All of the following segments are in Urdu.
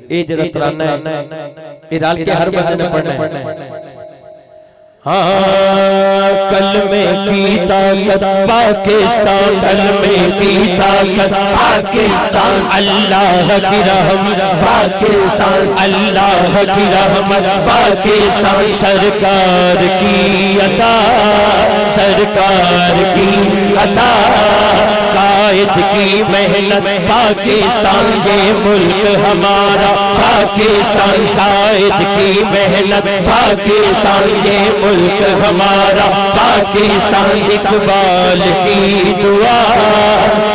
اے جڑا ترانہ ہے اے رال کے ہر بندے نے پڑھنا ہے کلمے کی طاقت پاکستان کلمے کی طاقت پاکستان اللہ کی رحمت پاکستان اللہ کی رحمت پاکستان سرکار کی عطا سرکار کی عطا قائد کی محنت پاکستان یہ ملک ہمارا پاکستان قائد کی محنت پاکستان یہ ملک ہمارا پاکستان اقبال کی دعا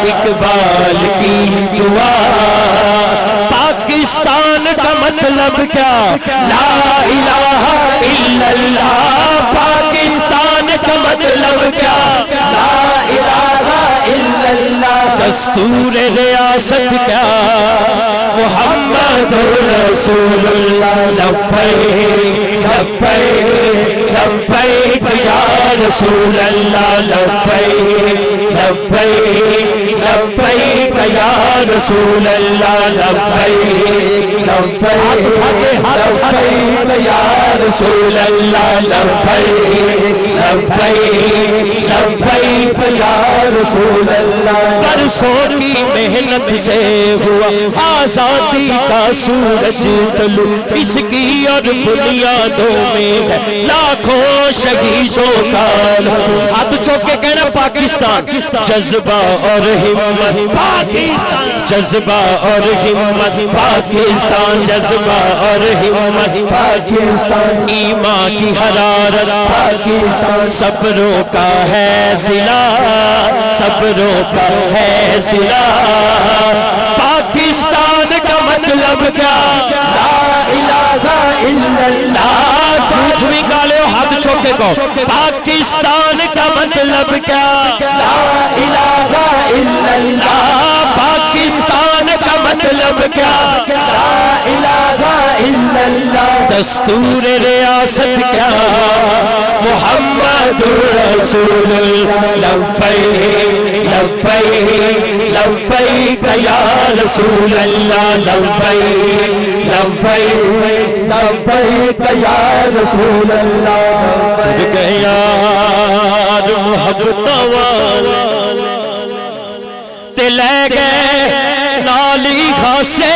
اقبال کی دعا پاکستان کا مطلب کیا لا الہ الا اللہ پاکستان کا مطلب کیا لا الہ الا اللہ دستور ریاست کیا محمد رسول اللہ لبیک لبیک لبیک یا رسول اللہ لبیک لبیک لبیک یا رسول اللہ لبیک لبیک لبیک یا رسول اللہ لبیک لبیک لبیک یا رسول اللہ برسوں کی محنت سے ہوا آزادی کا سورج طلوع اس کی اور بنیادوں میں ہے لاکھوں شہیدوں کا ہاتھ چوک کے کہنا پاکستان جذبہ اور ہمت پاکستان جذبہ اور ہمت پاکستان جذبہ اور ہمت پاکستان ایمان کی حرارت پاکستان صبروں کا ہے ضلع صبروں کا ہے ضلع پاکستان کا مطلب کیا لا الہ الا اللہ کچھ بھی گالے ہو ہاتھ چوکے کو پاکستان کا مطلب کیا لا الہ الا اللہ پاکستان کا مطلب کیا لا الہ الا اللہ دستور ریاست کیا محمد رسول لبیک لبیک لبیک یا رسول اللہ لبیک لبیک لبیک یا رسول اللہ چل گیا محبت والا تے لے گئے نالی خاصے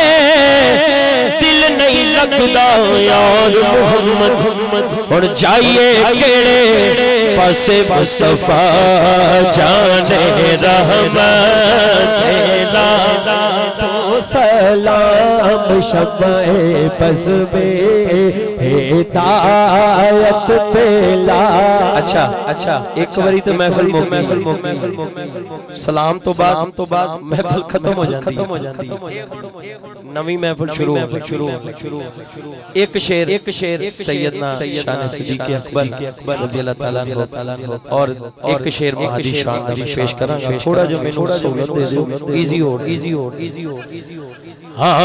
دل نہیں لگدا یار محمد اور جائیے کیڑے پاسے مصطفیٰ جانے رحمت لا سلام شمع بز میں ہدایت پہلا اچھا ایک واری تو محفل سلام تو بعد محفل ختم ہو جاتی نوی محفل شروع ایک شعر سیدنا شان صدیق اکبر رضی اللہ تعالیٰ عنہ اور ایک شعر مہاجی شان میں پیش کراں گا تھوڑا جو میں سہولت دے دو ایزی ہو